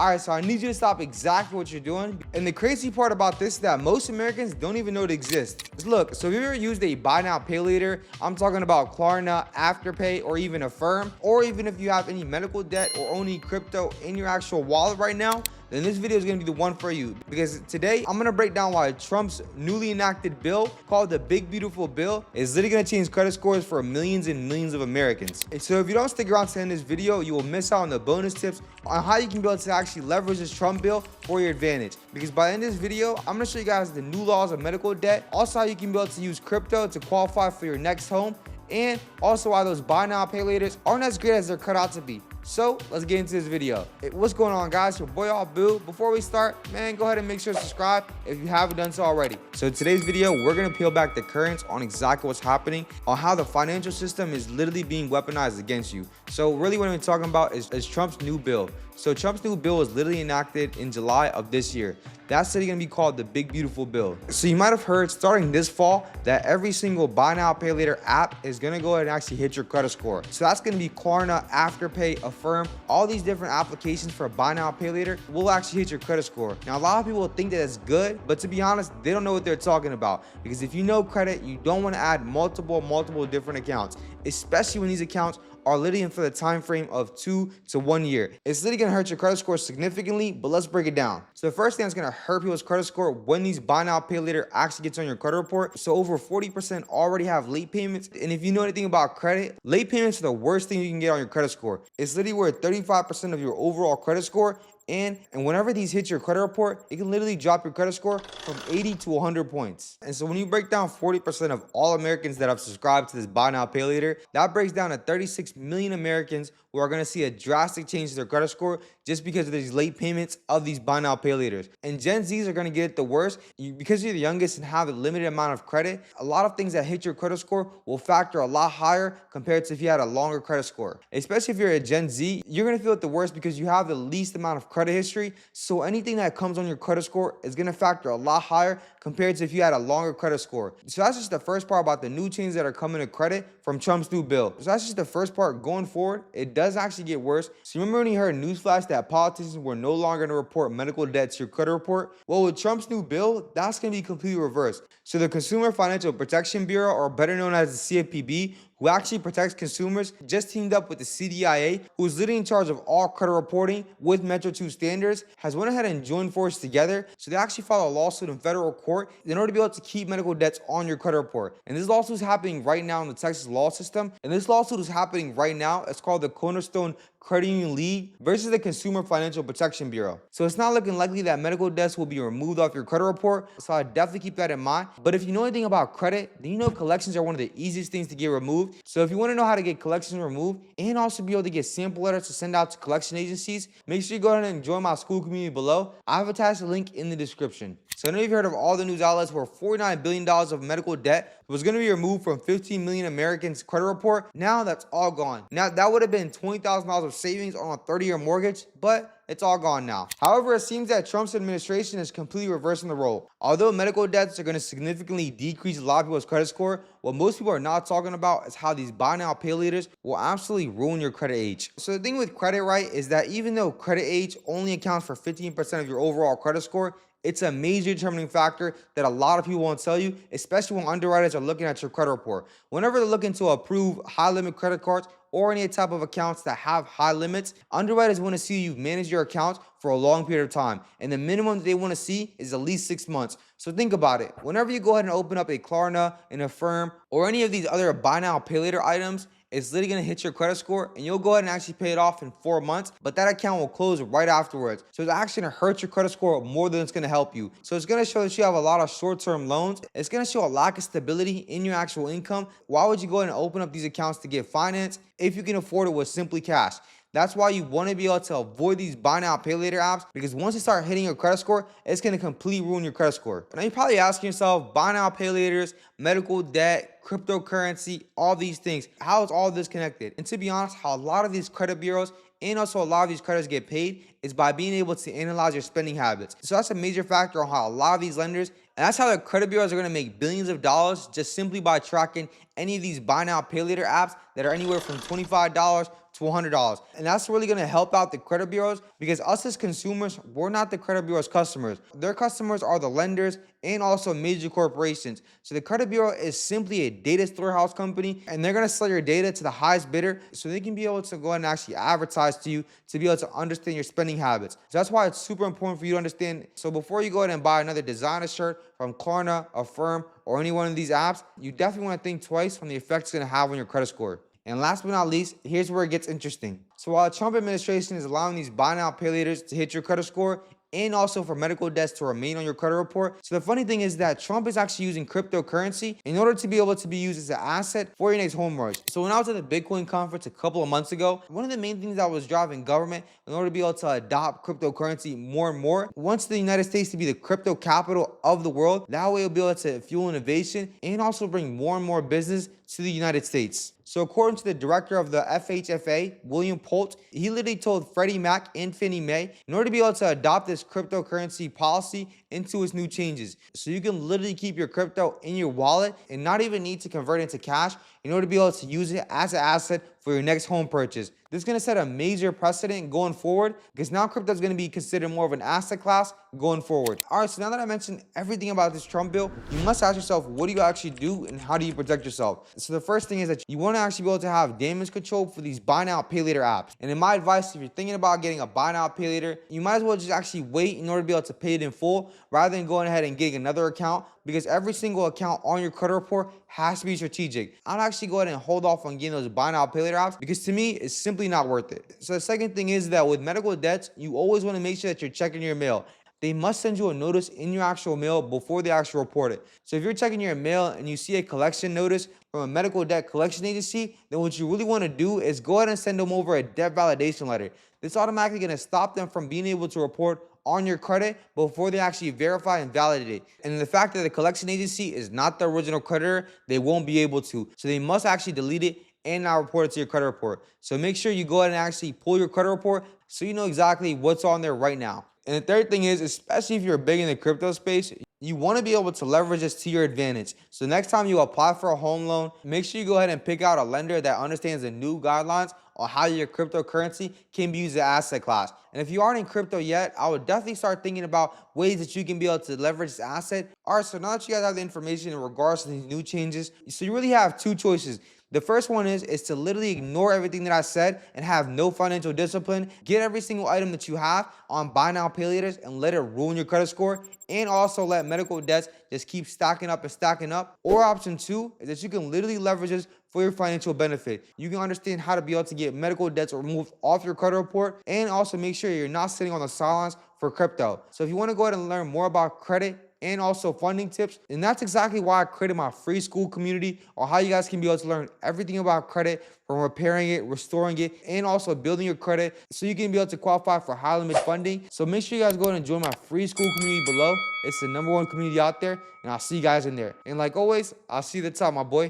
All right, so I need you to stop exactly what you're doing. And the crazy part about this is that most Americans don't even know it exists. Look, so if you ever used a buy now, pay later, I'm talking about Klarna, Afterpay, or even Affirm, or even if you have any medical debt or only crypto in your actual wallet right now, then this video is going to be the one for you, because today I'm going to break down why Trump's newly enacted bill called the Big Beautiful Bill is literally going to change credit scores for millions and millions of Americans. And so if you don't stick around to the end of this video, you will miss out on the bonus tips on how you can be able to actually leverage this Trump bill for your advantage. Because by the end of this video, I'm going to show you guys the new laws of medical debt, also how you can be able to use crypto to qualify for your next home, and also why those buy now pay laters aren't as great as they're cut out to be. So let's get into this video. Hey, what's going on, guys? Your boy All Boo. Before we start, man, go ahead and make sure to subscribe if you haven't done so already. So in today's video, we're gonna peel back the curtains on exactly what's happening, on how the financial system is literally being weaponized against you. So really what I'm talking about is Trump's new bill. So Trump's new bill was literally enacted in July of this year. That's literally gonna be called the Big Beautiful Bill. So you might have heard starting this fall that every single buy now pay later app is gonna go ahead and actually hit your credit score. So that's gonna be Klarna, Afterpay, Affirm, all these different applications for buy now pay later will actually hit your credit score. Now a lot of people think that it's good, but to be honest, they don't know what they're talking about, because if you know credit, you don't want to add multiple different accounts, especially when these accounts are literally in for the time frame of 2 to 1 year. It's literally gonna hurt your credit score significantly, but let's break it down. So the first thing that's gonna hurt people's credit score when these buy now pay later actually gets on your credit report. So over 40% already have late payments, and if you know anything about credit, late payments are the worst thing you can get on your credit score. It's literally worth 35% of your overall credit score. And whenever these hit your credit report, it can literally drop your credit score from 80 to 100 points. And so when you break down 40% of all Americans that have subscribed to this buy now pay later, that breaks down to 36 million Americans who are going to see a drastic change to their credit score just because of these late payments of these buy now pay laters. And Gen Zs are going to get it the worst. Because you're the youngest and have a limited amount of credit, a lot of things that hit your credit score will factor a lot higher compared to if you had a longer credit score. Especially if you're a Gen Z, you're going to feel it the worst because you have the least amount of credit history. So anything that comes on your credit score is going to factor a lot higher compared to if you had a longer credit score. So that's just the first part about the new changes that are coming to credit from Trump's new bill. So that's just the first part. Going forward, it does actually get worse. So remember when you heard newsflash that politicians were no longer going to report medical debt to your credit report? Well, with Trump's new bill, that's going to be completely reversed. So the Consumer Financial Protection Bureau, or better known as the CFPB, who actually protects consumers, just teamed up with the CDIA, who is literally in charge of all credit reporting with Metro 2 standards, has went ahead and joined forces together. So they actually filed a lawsuit in federal court in order to be able to keep medical debts on your credit report. And this lawsuit is happening right now in the Texas law system. And this lawsuit is happening right now. It's called the Cornerstone Credit Union League versus the Consumer Financial Protection Bureau. So it's not looking likely that medical debts will be removed off your credit report. So I definitely keep that in mind. But if you know anything about credit, then you know collections are one of the easiest things to get removed. So if you want to know how to get collections removed and also be able to get sample letters to send out to collection agencies, make sure you go ahead and join my school community below. I've attached a link in the description. So I know you've heard of all the news outlets where $49 billion of medical debt was going to be removed from 15 million Americans' credit report. Now that's all gone. Now that would have been $20,000 of savings on a 30-year mortgage, but it's all gone now. However, it seems that Trump's administration is completely reversing the role. Although medical debts are going to significantly decrease a lot of people's credit score, what most people are not talking about is how these buy now pay laters will absolutely ruin your credit age. So the thing with credit, right, is that even though credit age only accounts for 15% of your overall credit score, it's a major determining factor that a lot of people won't tell you, especially when underwriters are looking at your credit report. Whenever they're looking to approve high limit credit cards or any type of accounts that have high limits, underwriters want to see you manage your accounts for a long period of time. And the minimum they want to see is at least 6 months. So think about it. Whenever you go ahead and open up a Klarna, an Affirm, or any of these other buy now pay later items, it's literally going to hit your credit score and you'll go ahead and actually pay it off in 4 months, but that account will close right afterwards. So it's actually going to hurt your credit score more than it's going to help you. So it's going to show that you have a lot of short-term loans. It's going to show a lack of stability in your actual income. Why would you go ahead and open up these accounts to get finance if you can afford it with simply cash? That's why you want to be able to avoid these buy now pay later apps, because once you start hitting your credit score, it's going to completely ruin your credit score. Now you're probably asking yourself, buy now pay laters, medical debt, cryptocurrency, all these things, how is all this connected? And to be honest, how a lot of these credit bureaus and also a lot of these creditors get paid is by being able to analyze your spending habits. So that's a major factor on how a lot of these lenders, and that's how the credit bureaus are going to make billions of dollars just simply by tracking any of these buy now pay later apps that are anywhere from $25 to $100. And that's really going to help out the credit bureaus, because us as consumers, we're not the credit bureau's customers. Their customers are the lenders and also major corporations. So the credit bureau is simply a data storehouse company, and they're going to sell your data to the highest bidder so they can be able to go ahead and actually advertise to you to be able to understand your spending habits. So that's why it's super important for you to understand. So before you go ahead and buy another designer shirt from Klarna, Affirm, or any one of these apps, you definitely want to think twice on the effects it's going to have on your credit score. And last but not least, here's where it gets interesting. So while the Trump administration is allowing these buy now, pay laters to hit your credit score, and also for medical debts to remain on your credit report. So the funny thing is that Trump is actually using cryptocurrency in order to be able to be used as an asset for your next home mortgage. So when I was at the Bitcoin conference a couple of months ago, one of the main things that was driving government in order to be able to adopt cryptocurrency more and more, wants the United States to be the crypto capital of the world. That way it'll be able to fuel innovation and also bring more and more business to the United States. So according to the director of the FHFA, William Polt, he literally told Freddie Mac and Fannie Mae, in order to be able to adopt this cryptocurrency policy into its new changes, so you can literally keep your crypto in your wallet and not even need to convert it into cash in order to be able to use it as an asset for your next home purchase. This is going to set a major precedent going forward, because now crypto is going to be considered more of an asset class going forward. All right, so now that I mentioned everything about this Trump bill, you must ask yourself, what do you actually do and how do you protect yourself? So the first thing is that you want to actually be able to have damage control for these buy now, pay later apps. And in my advice, if you're thinking about getting a buy now, pay later, you might as well just actually wait in order to be able to pay it in full rather than going ahead and getting another account, because every single account on your credit report has to be strategic. I'd actually go ahead and hold off on getting those buy now, pay later apps, because to me, it's simply not worth it. So the second thing is that with medical debts, you always want to make sure that you're checking your mail. They must send you a notice in your actual mail before they actually report it. So if you're checking your mail and you see a collection notice from a medical debt collection agency, then what you really want to do is go ahead and send them over a debt validation letter. This is automatically going to stop them from being able to report on your credit before they actually verify and validate it. And the fact that the collection agency is not the original creditor, they won't be able to. So they must actually delete it and now report it to your credit report. So make sure you go ahead and actually pull your credit report so you know exactly what's on there right now. And the third thing is, especially if you're big in the crypto space, you want to be able to leverage this to your advantage. So next time you apply for a home loan, make sure you go ahead and pick out a lender that understands the new guidelines on how your cryptocurrency can be used as an asset class. And if you aren't in crypto yet, I would definitely start thinking about ways that you can be able to leverage this asset. All right, so now that you guys have the information in regards to these new changes, so you really have two choices. The first one is to literally ignore everything that I said and have no financial discipline. Get every single item that you have on buy now, pay laters and let it ruin your credit score, and also let medical debts just keep stacking up and stacking up. Or option two is that you can literally leverage this for your financial benefit. You can understand how to be able to get medical debts removed off your credit report, and also make sure you're not sitting on the sidelines for crypto. So if you want to go ahead and learn more about credit and also funding tips, and that's exactly why I created my free school community on how you guys can be able to learn everything about credit, from repairing it, restoring it, and also building your credit so you can be able to qualify for high limit funding. So make sure you guys go ahead and join my free school community below. It's the #1 community out there, and I'll see you guys in there. And like always, I'll see you at the top, my boy.